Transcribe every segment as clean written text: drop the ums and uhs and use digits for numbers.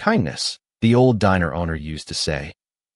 Kindness, the old diner owner used to say,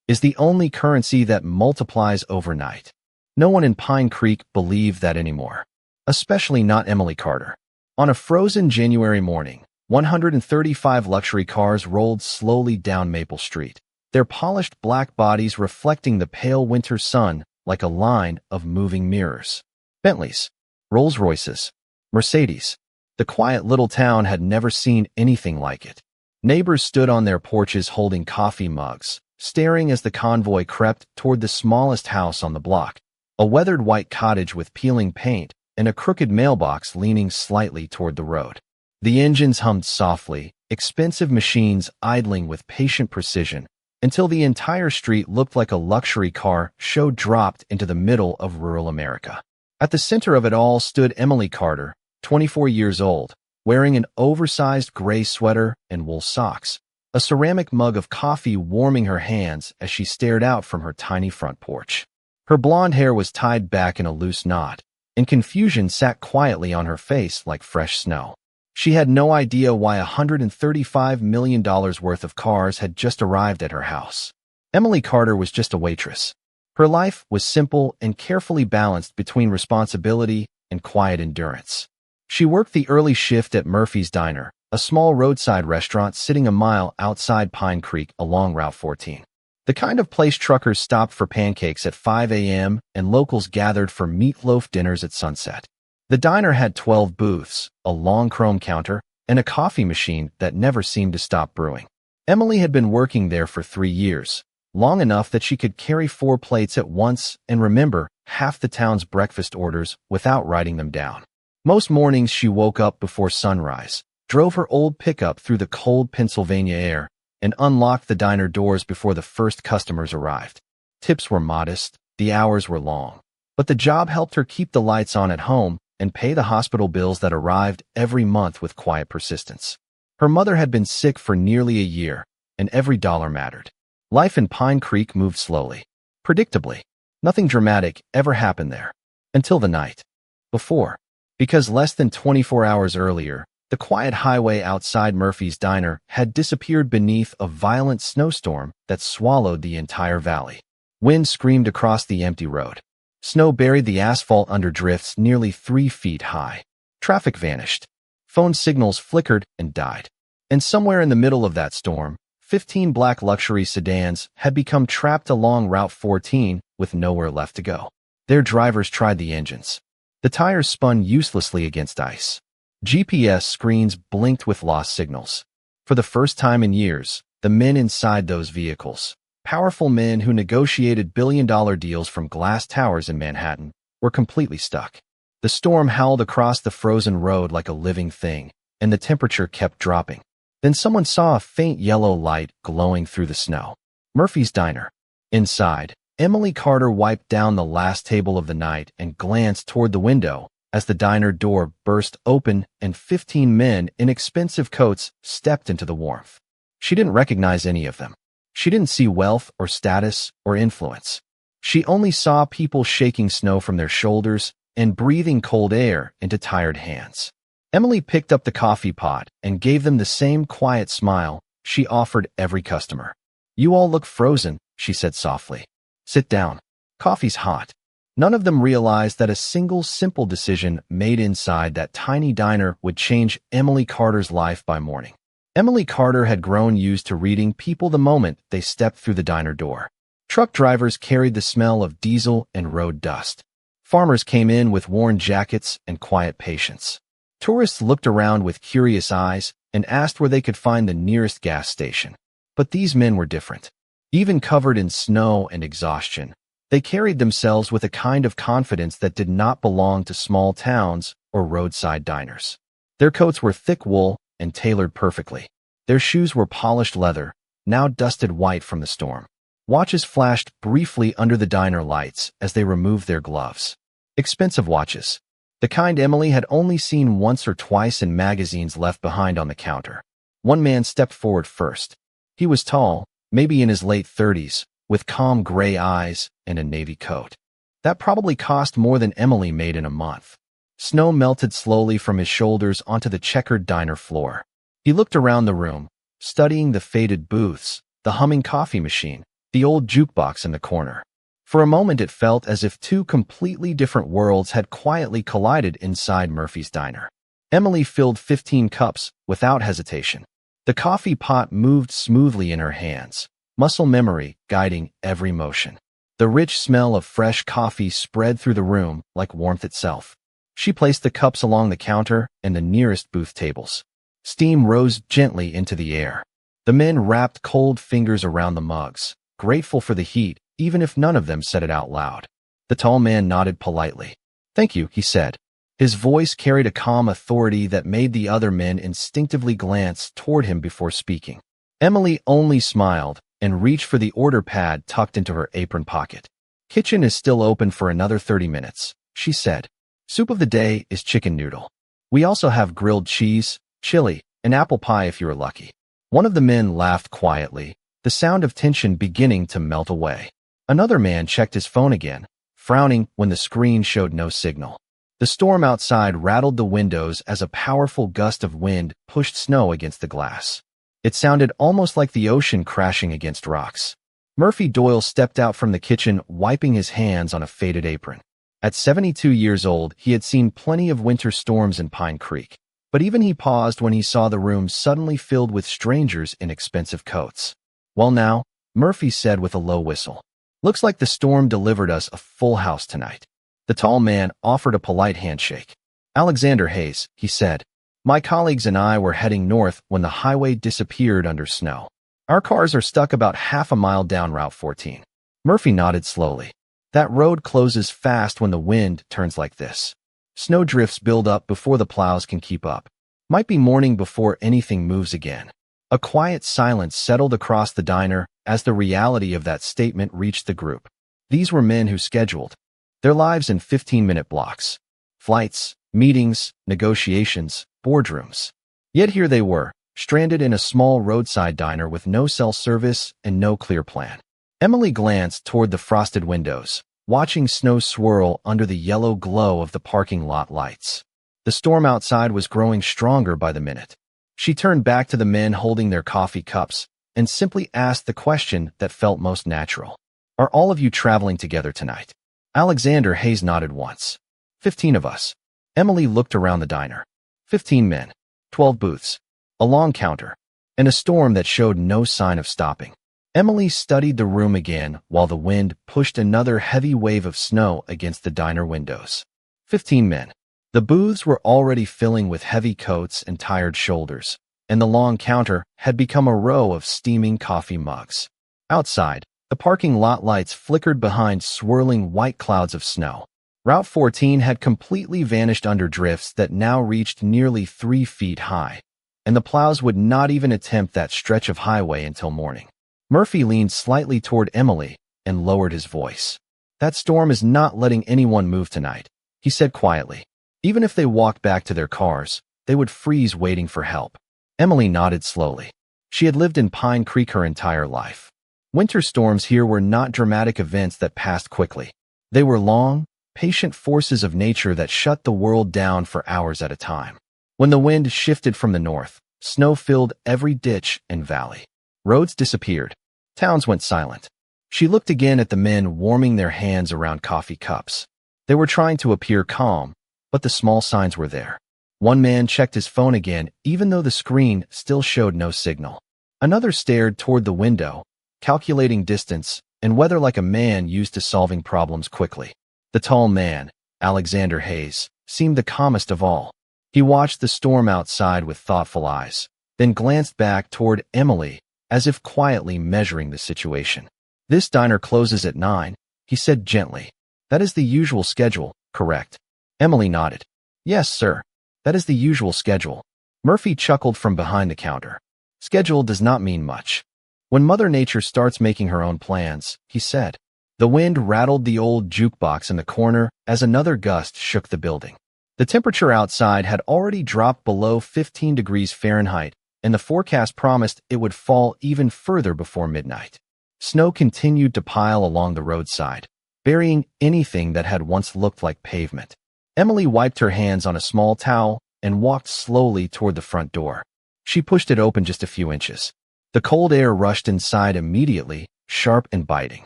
is the only currency that multiplies overnight. No one in Pine Creek believed that anymore, especially not Emily Carter. On a frozen January morning, 135 luxury cars rolled slowly down Maple Street, their polished black bodies reflecting the pale winter sun like a line of moving mirrors. Bentleys, Rolls-Royces, Mercedes. The quiet little town had never seen anything like it. Neighbors stood on their porches holding coffee mugs, staring as the convoy crept toward the smallest house on the block, a weathered white cottage with peeling paint and a crooked mailbox leaning slightly toward the road. The engines hummed softly, expensive machines idling with patient precision, until the entire street looked like a luxury car show dropped into the middle of rural America. At the center of it all stood Emily Carter, 24 years old, wearing an oversized gray sweater and wool socks, a ceramic mug of coffee warming her hands as she stared out from her tiny front porch. Her blonde hair was tied back in a loose knot, and confusion sat quietly on her face like fresh snow. She had no idea why $135 million worth of cars had just arrived at her house. Emily Carter was just a waitress. Her life was simple and carefully balanced between responsibility and quiet endurance. She worked the early shift at Murphy's Diner, a small roadside restaurant sitting a mile outside Pine Creek along Route 14. The kind of place truckers stopped for pancakes at 5 a.m. and locals gathered for meatloaf dinners at sunset. The diner had 12 booths, a long chrome counter, and a coffee machine that never seemed to stop brewing. Emily had been working there for 3 years, long enough that she could carry 4 plates at once and remember half the town's breakfast orders without writing them down. Most mornings she woke up before sunrise, drove her old pickup through the cold Pennsylvania air, and unlocked the diner doors before the first customers arrived. Tips were modest, the hours were long, but the job helped her keep the lights on at home and pay the hospital bills that arrived every month with quiet persistence. Her mother had been sick for nearly a year, and every dollar mattered. Life in Pine Creek moved slowly. Predictably, nothing dramatic ever happened there. Until the night before. Because less than 24 hours earlier, the quiet highway outside Murphy's Diner had disappeared beneath a violent snowstorm that swallowed the entire valley. Wind screamed across the empty road. Snow buried the asphalt under drifts nearly 3 feet high. Traffic vanished. Phone signals flickered and died. And somewhere in the middle of that storm, 15 black luxury sedans had become trapped along Route 14 with nowhere left to go. Their drivers tried the engines. The tires spun uselessly against ice. GPS screens blinked with lost signals. For the first time in years, the men inside those vehicles, powerful men who negotiated billion-dollar deals from glass towers in Manhattan, were completely stuck. The storm howled across the frozen road like a living thing, and the temperature kept dropping. Then someone saw a faint yellow light glowing through the snow. Murphy's Diner. Inside, Emily Carter wiped down the last table of the night and glanced toward the window as the diner door burst open and 15 men in expensive coats stepped into the warmth. She didn't recognize any of them. She didn't see wealth or status or influence. She only saw people shaking snow from their shoulders and breathing cold air into tired hands. Emily picked up the coffee pot and gave them the same quiet smile she offered every customer. "You all look frozen," she said softly. "Sit down. Coffee's hot." None of them realized that a single simple decision made inside that tiny diner would change Emily Carter's life by morning. Emily Carter had grown used to reading people the moment they stepped through the diner door. Truck drivers carried the smell of diesel and road dust. Farmers came in with worn jackets and quiet patience. Tourists looked around with curious eyes and asked where they could find the nearest gas station. But these men were different. Even covered in snow and exhaustion, they carried themselves with a kind of confidence that did not belong to small towns or roadside diners. Their coats were thick wool and tailored perfectly. Their shoes were polished leather, now dusted white from the storm. Watches flashed briefly under the diner lights as they removed their gloves. Expensive watches. The kind Emily had only seen once or twice in magazines left behind on the counter. One man stepped forward first. He was tall, maybe in his late 30s, with calm gray eyes and a navy coat. That probably cost more than Emily made in a month. Snow melted slowly from his shoulders onto the checkered diner floor. He looked around the room, studying the faded booths, the humming coffee machine, the old jukebox in the corner. For a moment it felt as if two completely different worlds had quietly collided inside Murphy's diner. Emily filled 15 cups without hesitation. The coffee pot moved smoothly in her hands, muscle memory guiding every motion. The rich smell of fresh coffee spread through the room like warmth itself. She placed the cups along the counter and the nearest booth tables. Steam rose gently into the air. The men wrapped cold fingers around the mugs, grateful for the heat, even if none of them said it out loud. The tall man nodded politely. "Thank you," he said. His voice carried a calm authority that made the other men instinctively glance toward him before speaking. Emily only smiled and reached for the order pad tucked into her apron pocket. "Kitchen is still open for another 30 minutes, she said. "Soup of the day is chicken noodle. We also have grilled cheese, chili, and apple pie if you are lucky." One of the men laughed quietly, the sound of tension beginning to melt away. Another man checked his phone again, frowning when the screen showed no signal. The storm outside rattled the windows as a powerful gust of wind pushed snow against the glass. It sounded almost like the ocean crashing against rocks. Murphy Doyle stepped out from the kitchen, wiping his hands on a faded apron. At 72 years old, he had seen plenty of winter storms in Pine Creek, but even he paused when he saw the room suddenly filled with strangers in expensive coats. "Well now," Murphy said with a low whistle. "Looks like the storm delivered us a full house tonight." The tall man offered a polite handshake. "Alexander Hayes," he said. "My colleagues and I were heading north when the highway disappeared under snow. Our cars are stuck about half a mile down Route 14. Murphy nodded slowly. "That road closes fast when the wind turns like this. Snow drifts build up before the plows can keep up. Might be morning before anything moves again." A quiet silence settled across the diner as the reality of that statement reached the group. These were men who scheduled their lives in 15-minute blocks. Flights, meetings, negotiations, boardrooms. Yet here they were, stranded in a small roadside diner with no cell service and no clear plan. Emily glanced toward the frosted windows, watching snow swirl under the yellow glow of the parking lot lights. The storm outside was growing stronger by the minute. She turned back to the men holding their coffee cups and simply asked the question that felt most natural. "Are all of you traveling together tonight?" Alexander Hayes nodded once. 15 of us." Emily looked around the diner. 15 men, 12 booths, a long counter, and a storm that showed no sign of stopping. Emily studied the room again while the wind pushed another heavy wave of snow against the diner windows. 15 men. The booths were already filling with heavy coats and tired shoulders, and the long counter had become a row of steaming coffee mugs. Outside, the parking lot lights flickered behind swirling white clouds of snow. Route 14 had completely vanished under drifts that now reached nearly 3 feet high, and the plows would not even attempt that stretch of highway until morning. Murphy leaned slightly toward Emily and lowered his voice. "That storm is not letting anyone move tonight," he said quietly. "Even if they walked back to their cars, they would freeze waiting for help." Emily nodded slowly. She had lived in Pine Creek her entire life. Winter storms here were not dramatic events that passed quickly. They were long, patient forces of nature that shut the world down for hours at a time. When the wind shifted from the north, snow filled every ditch and valley. Roads disappeared. Towns went silent. She looked again at the men warming their hands around coffee cups. They were trying to appear calm, but the small signs were there. One man checked his phone again, even though the screen still showed no signal. Another stared toward the window, calculating distance and weather like a man used to solving problems quickly. The tall man, Alexander Hayes, seemed the calmest of all. He watched the storm outside with thoughtful eyes, then glanced back toward Emily, as if quietly measuring the situation. "This diner closes at 9, he said gently. "That is the usual schedule, correct?" Emily nodded. "Yes, sir. That is the usual schedule." Murphy chuckled from behind the counter. "Schedule does not mean much. When Mother Nature starts making her own plans," he said. The wind rattled the old jukebox in the corner as another gust shook the building. The temperature outside had already dropped below 15 degrees Fahrenheit, and the forecast promised it would fall even further before midnight. Snow continued to pile along the roadside, burying anything that had once looked like pavement. Emily wiped her hands on a small towel and walked slowly toward the front door. She pushed it open just a few inches. The cold air rushed inside immediately, sharp and biting.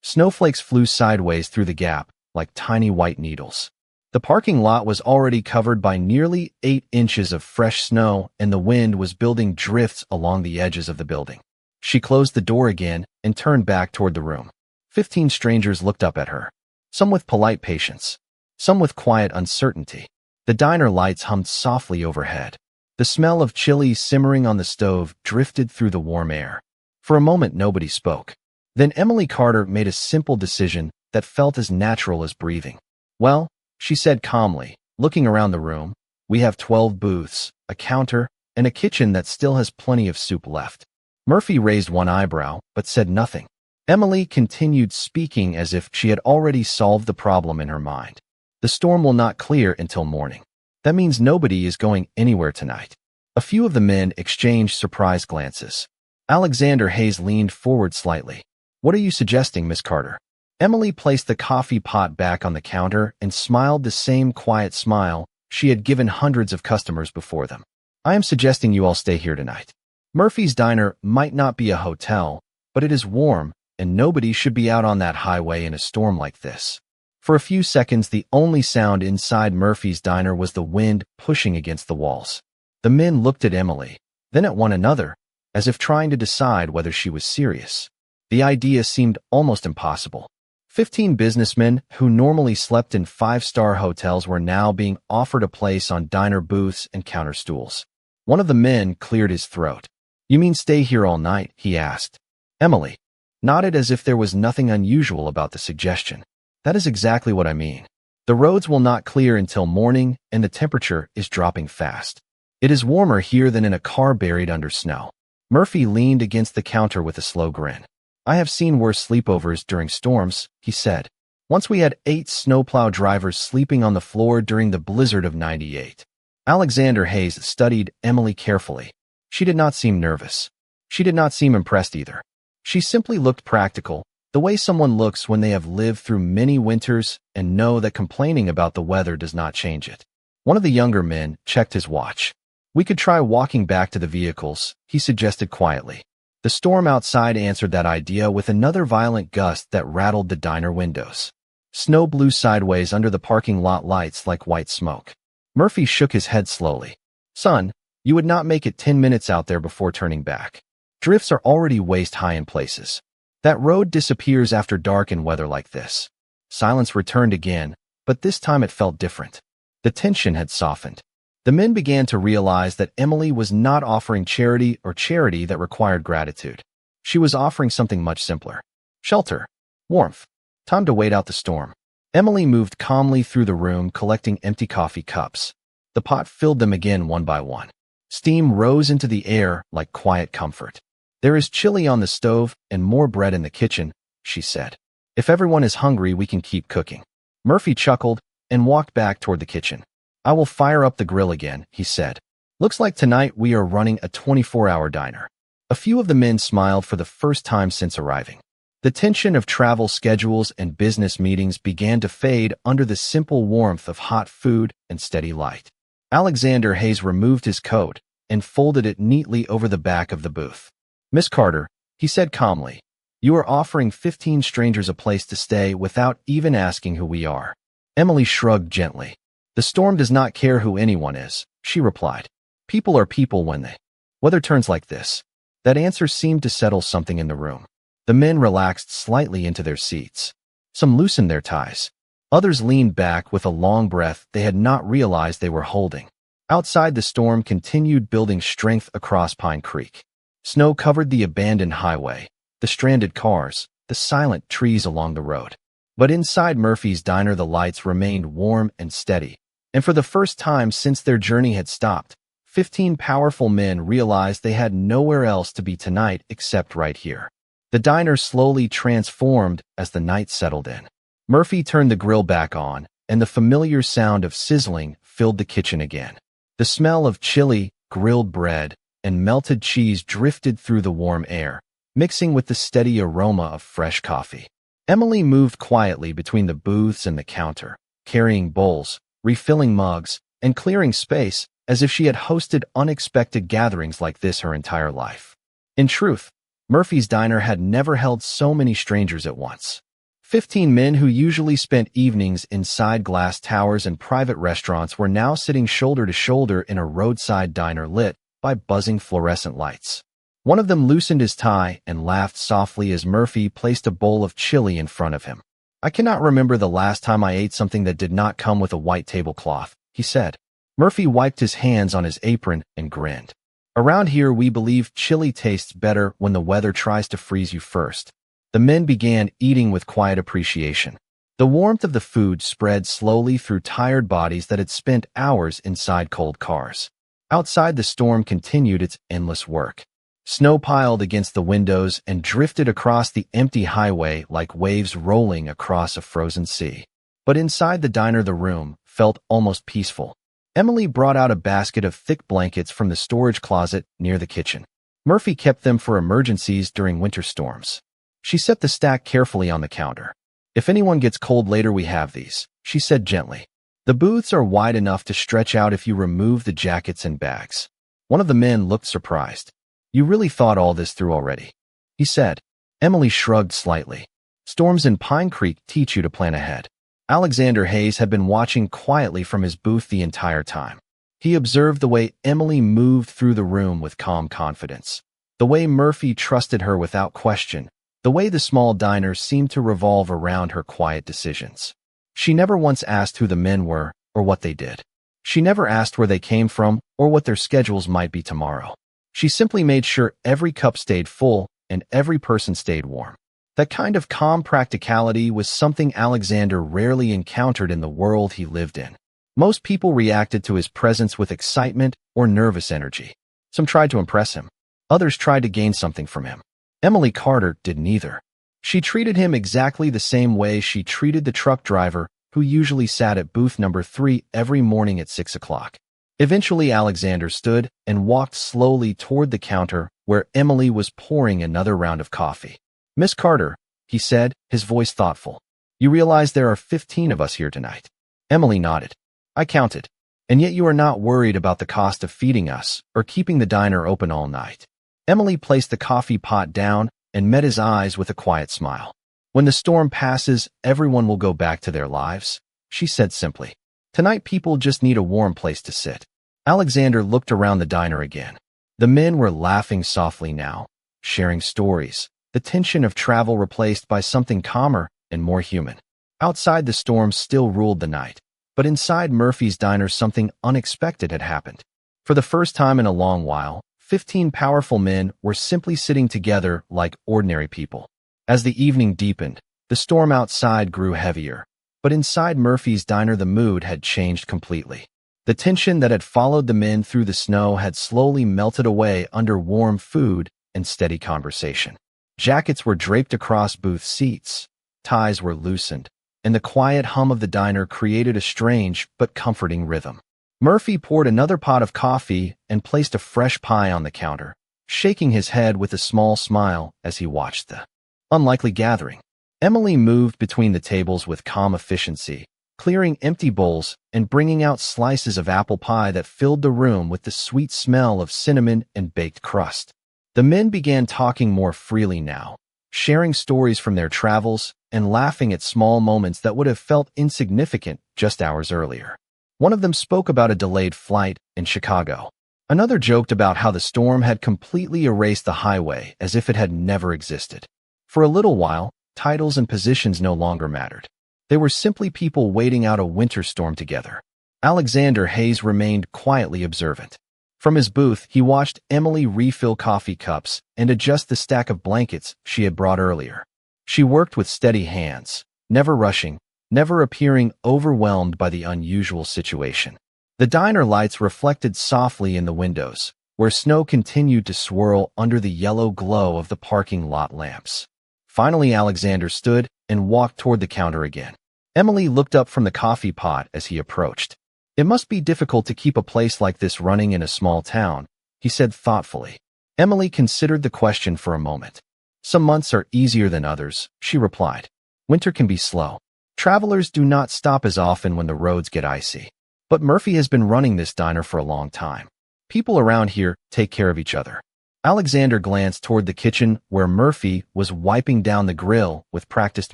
Snowflakes flew sideways through the gap, like tiny white needles. The parking lot was already covered by nearly 8 inches of fresh snow, and the wind was building drifts along the edges of the building. She closed the door again and turned back toward the room. 15 strangers looked up at her, some with polite patience, some with quiet uncertainty. The diner lights hummed softly overhead. The smell of chili simmering on the stove drifted through the warm air. For a moment, nobody spoke. Then Emily Carter made a simple decision that felt as natural as breathing. "Well," she said calmly, looking around the room, "we have 12 booths, a counter, and a kitchen that still has plenty of soup left." Murphy raised one eyebrow, but said nothing. Emily continued speaking as if she had already solved the problem in her mind. "The storm will not clear until morning. That means nobody is going anywhere tonight." A few of the men exchanged surprised glances. Alexander Hayes leaned forward slightly. "What are you suggesting, Miss Carter?" Emily placed the coffee pot back on the counter and smiled the same quiet smile she had given hundreds of customers before them. "I am suggesting you all stay here tonight. Murphy's Diner might not be a hotel, but it is warm, and nobody should be out on that highway in a storm like this." For a few seconds, the only sound inside Murphy's Diner was the wind pushing against the walls. The men looked at Emily, then at one another, as if trying to decide whether she was serious. The idea seemed almost impossible. 15 businessmen who normally slept in 5-star hotels were now being offered a place on diner booths and counter stools. One of the men cleared his throat. "You mean stay here all night?" he asked. Emily nodded as if there was nothing unusual about the suggestion. "That is exactly what I mean. The roads will not clear until morning, and the temperature is dropping fast. It is warmer here than in a car buried under snow." Murphy leaned against the counter with a slow grin. "I have seen worse sleepovers during storms," he said. "Once we had 8 snowplow drivers sleeping on the floor during the blizzard of '98. Alexander Hayes studied Emily carefully. She did not seem nervous. She did not seem impressed either. She simply looked practical, the way someone looks when they have lived through many winters and know that complaining about the weather does not change it. One of the younger men checked his watch. "We could try walking back to the vehicles," he suggested quietly. The storm outside answered that idea with another violent gust that rattled the diner windows. Snow blew sideways under the parking lot lights like white smoke. Murphy shook his head slowly. "Son, you would not make it 10 minutes out there before turning back. Drifts are already waist-high in places. That road disappears after dark in weather like this." Silence returned again, but this time it felt different. The tension had softened. The men began to realize that Emily was not offering charity or charity that required gratitude. She was offering something much simpler. Shelter. Warmth. Time to wait out the storm. Emily moved calmly through the room, collecting empty coffee cups. The pot filled them again one by one. Steam rose into the air like quiet comfort. "There is chili on the stove and more bread in the kitchen," she said. "If everyone is hungry, we can keep cooking." Murphy chuckled and walked back toward the kitchen. "I will fire up the grill again," he said. "Looks like tonight we are running a 24-hour diner." A few of the men smiled for the first time since arriving. The tension of travel schedules and business meetings began to fade under the simple warmth of hot food and steady light. Alexander Hayes removed his coat and folded it neatly over the back of the booth. "Miss Carter," he said calmly, "you are offering 15 strangers a place to stay without even asking who we are." Emily shrugged gently. "The storm does not care who anyone is," she replied. "People are people when the weather turns like this." That answer seemed to settle something in the room. The men relaxed slightly into their seats. Some loosened their ties. Others leaned back with a long breath they had not realized they were holding. Outside, the storm continued building strength across Pine Creek. Snow covered the abandoned highway, the stranded cars, the silent trees along the road. But inside Murphy's Diner, the lights remained warm and steady. And for the first time since their journey had stopped, 15 powerful men realized they had nowhere else to be tonight except right here. The diner slowly transformed as the night settled in. Murphy turned the grill back on, and the familiar sound of sizzling filled the kitchen again. The smell of chili, grilled bread, and melted cheese drifted through the warm air, mixing with the steady aroma of fresh coffee. Emily moved quietly between the booths and the counter, carrying bowls, refilling mugs, and clearing space as if she had hosted unexpected gatherings like this her entire life. In truth, Murphy's Diner had never held so many strangers at once. 15 men who usually spent evenings inside glass towers and private restaurants were now sitting shoulder to shoulder in a roadside diner lit by buzzing fluorescent lights. One of them loosened his tie and laughed softly as Murphy placed a bowl of chili in front of him. "I cannot remember the last time I ate something that did not come with a white tablecloth," he said. Murphy wiped his hands on his apron and grinned. "Around here, we believe chili tastes better when the weather tries to freeze you first." The men began eating with quiet appreciation. The warmth of the food spread slowly through tired bodies that had spent hours inside cold cars. Outside, the storm continued its endless work. Snow piled against the windows and drifted across the empty highway like waves rolling across a frozen sea. But inside the diner, the room felt almost peaceful. Emily brought out a basket of thick blankets from the storage closet near the kitchen. Murphy kept them for emergencies during winter storms. She set the stack carefully on the counter. "If anyone gets cold later, we have these," she said gently. "The booths are wide enough to stretch out if you remove the jackets and bags." One of the men looked surprised. "You really thought all this through already," he said. Emily shrugged slightly. "Storms in Pine Creek teach you to plan ahead." Alexander Hayes had been watching quietly from his booth the entire time. He observed the way Emily moved through the room with calm confidence, the way Murphy trusted her without question, the way the small diner seemed to revolve around her quiet decisions. She never once asked who the men were or what they did. She never asked where they came from or what their schedules might be tomorrow. She simply made sure every cup stayed full and every person stayed warm. That kind of calm practicality was something Alexander rarely encountered in the world he lived in. Most people reacted to his presence with excitement or nervous energy. Some tried to impress him. Others tried to gain something from him. Emily Carter did neither. She treated him exactly the same way she treated the truck driver who usually sat at booth number 3 every morning at 6 o'clock. Eventually, Alexander stood and walked slowly toward the counter where Emily was pouring another round of coffee. "Miss Carter," he said, his voice thoughtful, "you realize there are 15 of us here tonight?" Emily nodded. "I counted. And yet you are not worried about the cost of feeding us or keeping the diner open all night." Emily placed the coffee pot down and met his eyes with a quiet smile. "When the storm passes, everyone will go back to their lives," she said simply. "Tonight, people just need a warm place to sit." Alexander looked around the diner again. The men were laughing softly now, sharing stories, the tension of travel replaced by something calmer and more human. Outside, the storm still ruled the night, but inside Murphy's Diner, something unexpected had happened. For the first time in a long while, 15 powerful men were simply sitting together like ordinary people. As the evening deepened, the storm outside grew heavier, but inside Murphy's Diner the mood had changed completely. The tension that had followed the men through the snow had slowly melted away under warm food and steady conversation. Jackets were draped across booth seats, ties were loosened, and the quiet hum of the diner created a strange but comforting rhythm. Murphy poured another pot of coffee and placed a fresh pie on the counter, shaking his head with a small smile as he watched the unlikely gathering. Emily moved between the tables with calm efficiency, clearing empty bowls and bringing out slices of apple pie that filled the room with the sweet smell of cinnamon and baked crust. The men began talking more freely now, sharing stories from their travels and laughing at small moments that would have felt insignificant just hours earlier. One of them spoke about a delayed flight in Chicago. Another joked about how the storm had completely erased the highway as if it had never existed. For a little while, titles and positions no longer mattered. They were simply people waiting out a winter storm together. Alexander Hayes remained quietly observant. From his booth, he watched Emily refill coffee cups and adjust the stack of blankets she had brought earlier. She worked with steady hands, never rushing, never appearing overwhelmed by the unusual situation. The diner lights reflected softly in the windows, where snow continued to swirl under the yellow glow of the parking lot lamps. Finally, Alexander stood and walked toward the counter again. Emily looked up from the coffee pot as he approached. "It must be difficult to keep a place like this running in a small town," he said thoughtfully. Emily considered the question for a moment. "Some months are easier than others," she replied. "Winter can be slow. Travelers do not stop as often when the roads get icy. But Murphy has been running this diner for a long time. People around here take care of each other. Alexander glanced toward the kitchen where Murphy was wiping down the grill with practiced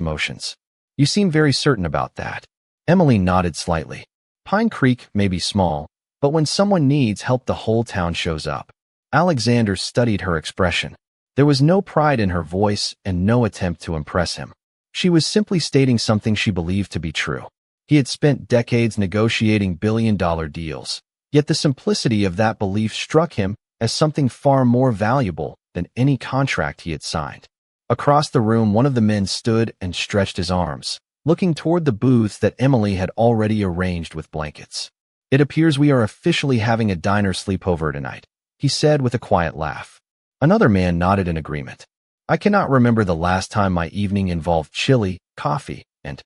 motions. You seem very certain about that. Emily nodded slightly. Pine Creek may be small, but when someone needs help, the whole town shows up. Alexander studied her expression. There was no pride in her voice and no attempt to impress him. She was simply stating something she believed to be true. He had spent decades negotiating billion-dollar deals, yet the simplicity of that belief struck him as something far more valuable than any contract he had signed. Across the room, one of the men stood and stretched his arms, looking toward the booths that Emily had already arranged with blankets. It appears we are officially having a diner sleepover tonight, he said with a quiet laugh. Another man nodded in agreement. I cannot remember the last time my evening involved chili, coffee, and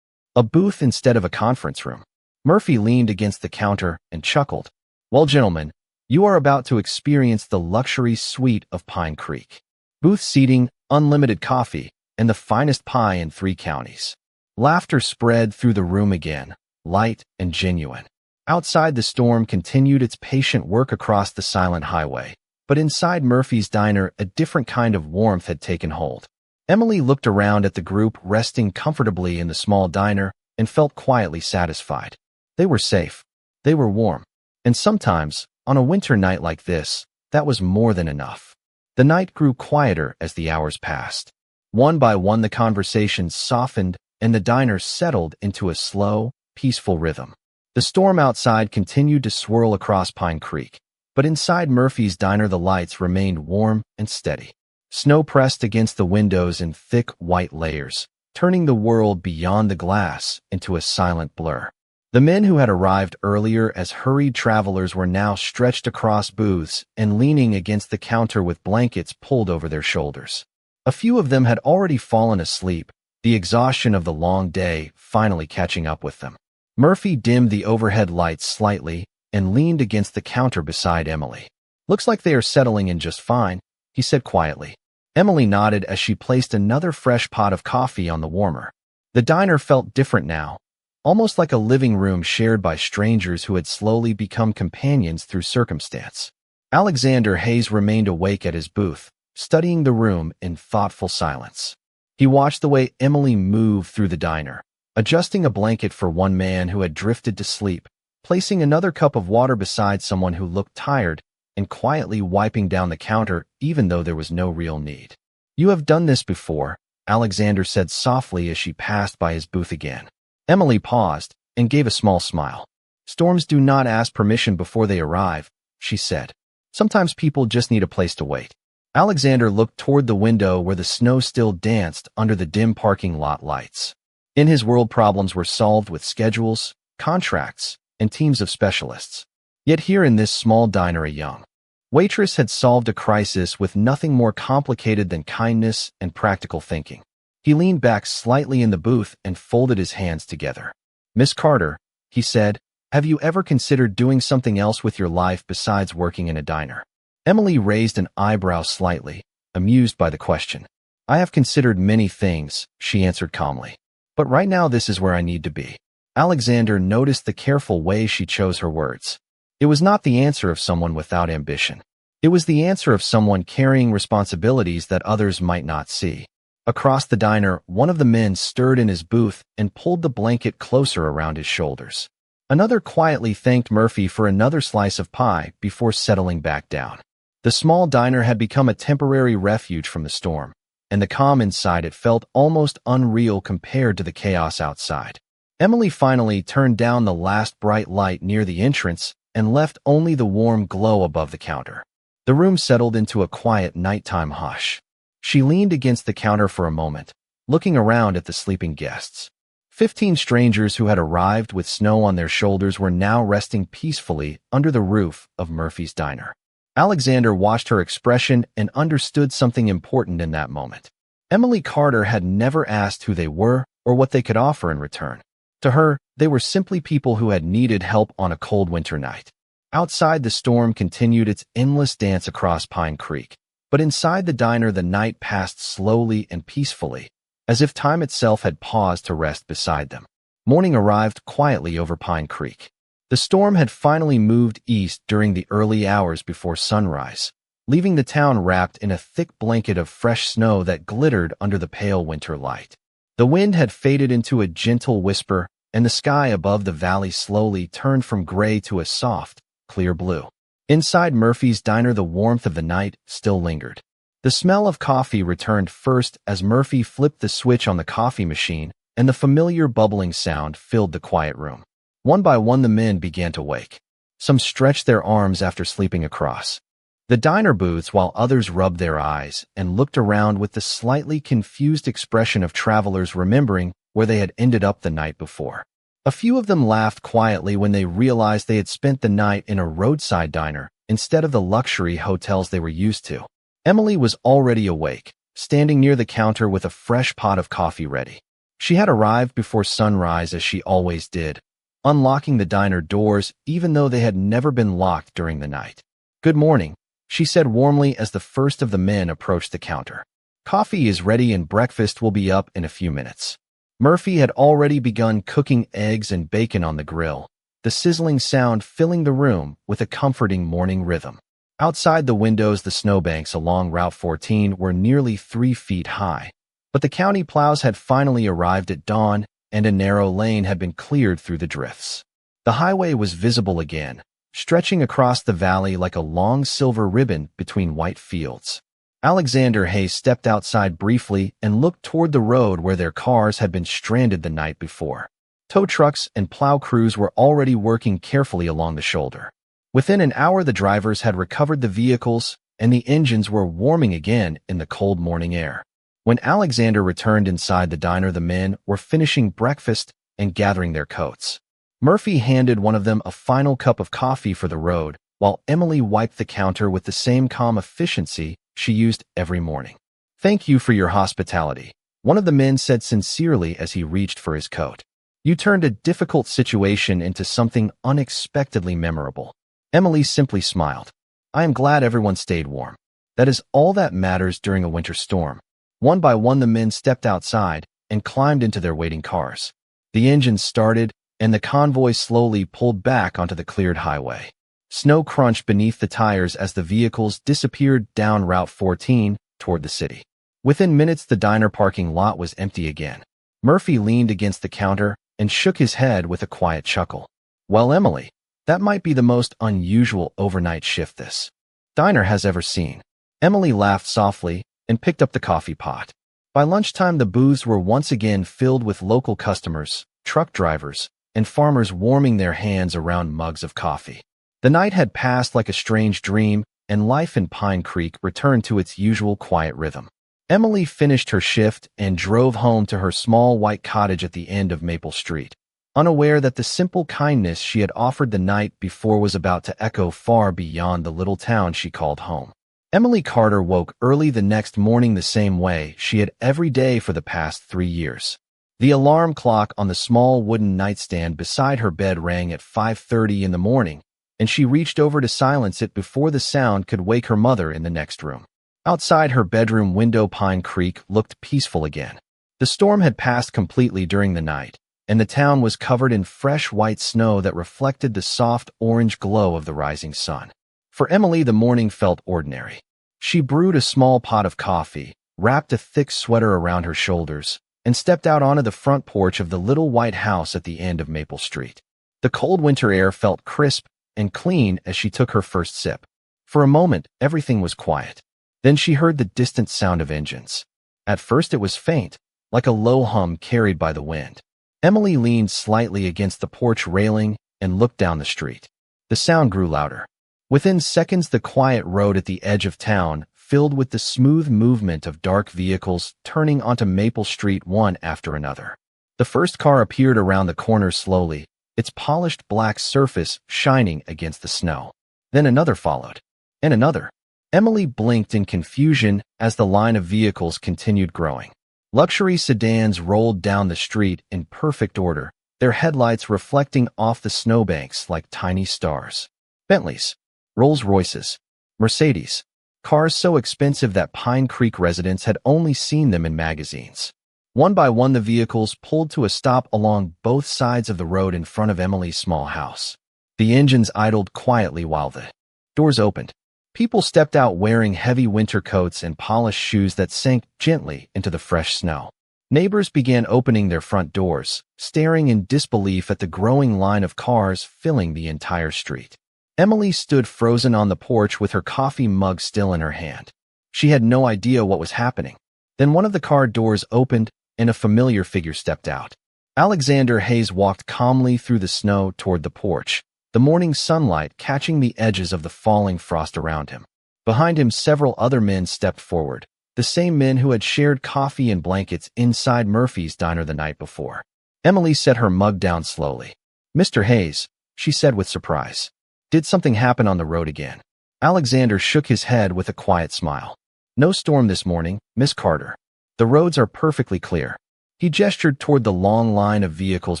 a booth instead of a conference room. Murphy leaned against the counter and chuckled. Well, gentlemen, you are about to experience the luxury suite of Pine Creek. Booth seating, unlimited coffee, and the finest pie in 3 counties. Laughter spread through the room again, light and genuine. Outside, the storm continued its patient work across the silent highway, but inside Murphy's diner, a different kind of warmth had taken hold. Emily looked around at the group resting comfortably in the small diner and felt quietly satisfied. They were safe. They were warm. And sometimes, on a winter night like this, that was more than enough. The night grew quieter as the hours passed. One by one, the conversations softened and the diner settled into a slow, peaceful rhythm. The storm outside continued to swirl across Pine Creek, but inside Murphy's diner the lights remained warm and steady. Snow pressed against the windows in thick white layers, turning the world beyond the glass into a silent blur. The men who had arrived earlier as hurried travelers were now stretched across booths and leaning against the counter with blankets pulled over their shoulders. A few of them had already fallen asleep, the exhaustion of the long day finally catching up with them. Murphy dimmed the overhead lights slightly and leaned against the counter beside Emily. Looks like they are settling in just fine, he said quietly. Emily nodded as she placed another fresh pot of coffee on the warmer. The diner felt different now, almost like a living room shared by strangers who had slowly become companions through circumstance. Alexander Hayes remained awake at his booth, studying the room in thoughtful silence. He watched the way Emily moved through the diner, adjusting a blanket for one man who had drifted to sleep, placing another cup of water beside someone who looked tired, and quietly wiping down the counter even though there was no real need. You have done this before, Alexander said softly as she passed by his booth again. Emily paused and gave a small smile. Storms do not ask permission before they arrive, she said. Sometimes people just need a place to wait. Alexander looked toward the window where the snow still danced under the dim parking lot lights. In his world, problems were solved with schedules, contracts, and teams of specialists. Yet here in this small diner, a young waitress had solved a crisis with nothing more complicated than kindness and practical thinking. He leaned back slightly in the booth and folded his hands together. Miss Carter, he said, have you ever considered doing something else with your life besides working in a diner? Emily raised an eyebrow slightly, amused by the question. I have considered many things, she answered calmly. But right now this is where I need to be. Alexander noticed the careful way she chose her words. It was not the answer of someone without ambition. It was the answer of someone carrying responsibilities that others might not see. Across the diner, one of the men stirred in his booth and pulled the blanket closer around his shoulders. Another quietly thanked Murphy for another slice of pie before settling back down. The small diner had become a temporary refuge from the storm, and the calm inside it felt almost unreal compared to the chaos outside. Emily finally turned down the last bright light near the entrance and left only the warm glow above the counter. The room settled into a quiet nighttime hush. She leaned against the counter for a moment, looking around at the sleeping guests. 15 strangers who had arrived with snow on their shoulders were now resting peacefully under the roof of Murphy's diner. Alexander watched her expression and understood something important in that moment. Emily Carter had never asked who they were or what they could offer in return. To her, they were simply people who had needed help on a cold winter night. Outside, the storm continued its endless dance across Pine Creek, but inside the diner the night passed slowly and peacefully, as if time itself had paused to rest beside them. Morning arrived quietly over Pine Creek. The The storm had finally moved east during the early hours before sunrise, leaving the town wrapped in a thick blanket of fresh snow that glittered under the pale winter light. The wind had faded into a gentle whisper, and the sky above the valley slowly turned from gray to a soft, clear blue. Inside Murphy's diner, the warmth of the night still lingered. The smell of coffee returned first as Murphy flipped the switch on the coffee machine, and the familiar bubbling sound filled the quiet room. One by one, the men began to wake. Some stretched their arms after sleeping across the diner booths, while others rubbed their eyes and looked around with the slightly confused expression of travelers remembering where they had ended up the night before. A few of them laughed quietly when they realized they had spent the night in a roadside diner instead of the luxury hotels they were used to. Emily was already awake, standing near the counter with a fresh pot of coffee ready. She had arrived before sunrise, as she always did, unlocking the diner doors even though they had never been locked during the night. "Good morning," she said warmly as the first of the men approached the counter. "Coffee is ready and breakfast will be up in a few minutes." Murphy had already begun cooking eggs and bacon on the grill, the sizzling sound filling the room with a comforting morning rhythm. Outside the windows, the snowbanks along Route 14 were nearly 3 feet high, but the county plows had finally arrived at dawn, and a narrow lane had been cleared through the drifts. The highway was visible again, stretching across the valley like a long silver ribbon between white fields. Alexander Hayes stepped outside briefly and looked toward the road where their cars had been stranded the night before. Tow trucks and plow crews were already working carefully along the shoulder. Within an hour, the drivers had recovered the vehicles, and the engines were warming again in the cold morning air. When Alexander returned inside the diner, the men were finishing breakfast and gathering their coats. Murphy handed one of them a final cup of coffee for the road, while Emily wiped the counter with the same calm efficiency she used every morning. "Thank you for your hospitality," one of the men said sincerely as he reached for his coat. "You turned a difficult situation into something unexpectedly memorable." Emily simply smiled. "I am glad everyone stayed warm. That is all that matters during a winter storm." One by one, the men stepped outside and climbed into their waiting cars. The engines started, and the convoy slowly pulled back onto the cleared highway. Snow crunched beneath the tires as the vehicles disappeared down Route 14 toward the city. Within minutes, the diner parking lot was empty again. Murphy leaned against the counter and shook his head with a quiet chuckle. "Well, Emily, that might be the most unusual overnight shift this diner has ever seen." Emily laughed softly and picked up the coffee pot. By lunchtime, the booths were once again filled with local customers, truck drivers, and farmers warming their hands around mugs of coffee. The night had passed like a strange dream, and life in Pine Creek returned to its usual quiet rhythm. Emily finished her shift and drove home to her small white cottage at the end of Maple Street, unaware that the simple kindness she had offered the night before was about to echo far beyond the little town she called home. Emily Carter woke early the next morning the same way she had every day for the past 3 years. The alarm clock on the small wooden nightstand beside her bed rang at 5:30 in the morning, and she reached over to silence it before the sound could wake her mother in the next room. Outside her bedroom window, Pine Creek looked peaceful again. The storm had passed completely during the night, and the town was covered in fresh white snow that reflected the soft orange glow of the rising sun. For Emily, the morning felt ordinary. She brewed a small pot of coffee, wrapped a thick sweater around her shoulders, and stepped out onto the front porch of the little white house at the end of Maple Street. The cold winter air felt crisp and clean as she took her first sip. For a moment, everything was quiet. Then she heard the distant sound of engines. At first it was faint, like a low hum carried by the wind. Emily leaned slightly against the porch railing and looked down the street. The sound grew louder. Within seconds, the quiet road at the edge of town filled with the smooth movement of dark vehicles turning onto Maple Street one after another. The first car appeared around the corner slowly, its polished black surface shining against the snow. Then another followed, and another. Emily blinked in confusion as the line of vehicles continued growing. Luxury sedans rolled down the street in perfect order, their headlights reflecting off the snowbanks like tiny stars. Bentleys, Rolls-Royces, Mercedes, cars so expensive that Pine Creek residents had only seen them in magazines. One by one, the vehicles pulled to a stop along both sides of the road in front of Emily's small house. The engines idled quietly while the doors opened. People stepped out wearing heavy winter coats and polished shoes that sank gently into the fresh snow. Neighbors began opening their front doors, staring in disbelief at the growing line of cars filling the entire street. Emily stood frozen on the porch with her coffee mug still in her hand. She had no idea what was happening. Then one of the car doors opened and a familiar figure stepped out. Alexander Hayes walked calmly through the snow toward the porch, the morning sunlight catching the edges of the falling frost around him. Behind him, several other men stepped forward, the same men who had shared coffee and blankets inside Murphy's diner the night before. Emily set her mug down slowly. "Mr. Hayes," she said with surprise. "Did something happen on the road again?" Alexander shook his head with a quiet smile. "No storm this morning, Miss Carter. The roads are perfectly clear." He gestured toward the long line of vehicles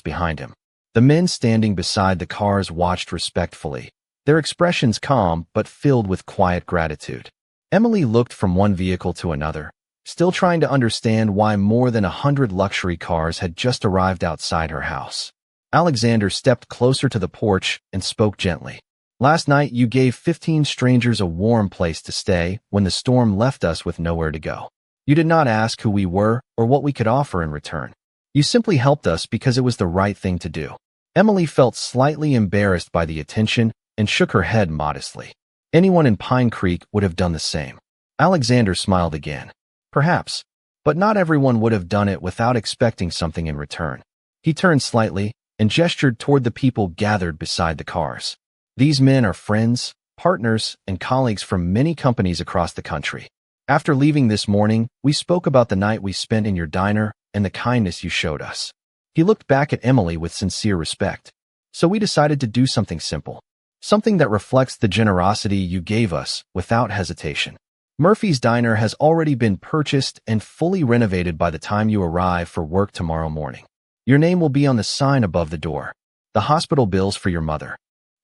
behind him. The men standing beside the cars watched respectfully, their expressions calm but filled with quiet gratitude. Emily looked from one vehicle to another, still trying to understand why more than 100 luxury cars had just arrived outside her house. Alexander stepped closer to the porch and spoke gently. "Last night you gave 15 strangers a warm place to stay when the storm left us with nowhere to go. You did not ask who we were or what we could offer in return. You simply helped us because it was the right thing to do." Emily felt slightly embarrassed by the attention and shook her head modestly. Anyone in Pine Creek would have done the same. Alexander smiled again. "Perhaps, but not everyone would have done it without expecting something in return." He turned slightly and gestured toward the people gathered beside the cars. "These men are friends, partners, and colleagues from many companies across the country. After leaving this morning, we spoke about the night we spent in your diner and the kindness you showed us." He looked back at Emily with sincere respect. "So we decided to do something simple. Something that reflects the generosity you gave us without hesitation. Murphy's Diner has already been purchased and fully renovated by the time you arrive for work tomorrow morning. Your name will be on the sign above the door. The hospital bills for your mother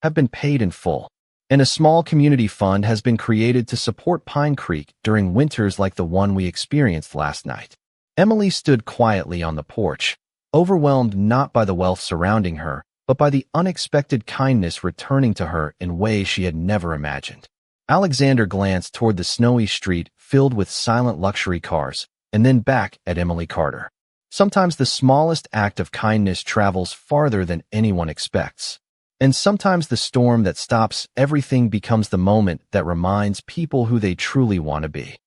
have been paid in full, and a small community fund has been created to support Pine Creek during winters like the one we experienced last night." Emily stood quietly on the porch, overwhelmed not by the wealth surrounding her, but by the unexpected kindness returning to her in ways she had never imagined. Alexander glanced toward the snowy street filled with silent luxury cars, and then back at Emily Carter. Sometimes the smallest act of kindness travels farther than anyone expects. And sometimes the storm that stops everything becomes the moment that reminds people who they truly want to be.